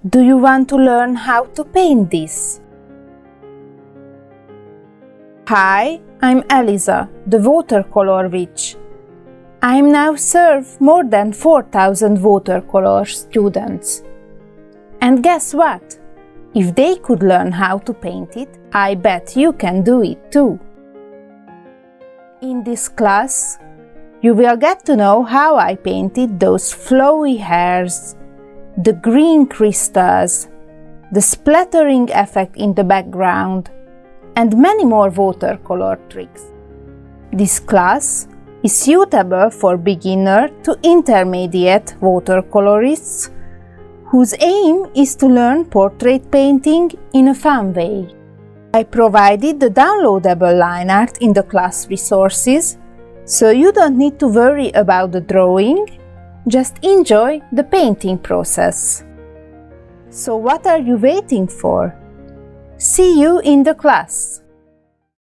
Do you want to learn how to paint this? Hi, I'm Eliza, the watercolor witch. I'm now served more than 4,000 watercolor students. And guess what? If they could learn how to paint it, I bet you can do it too. In this class, you will get to know how I painted those flowy hairs, the green crystals, the splattering effect in the background, and many more watercolor tricks. This class is suitable for beginner to intermediate watercolorists whose aim is to learn portrait painting in a fun way. I provided the downloadable line art in the class resources, so you don't need to worry about the drawing, just enjoy the painting process. So what are you waiting for? See you in the class!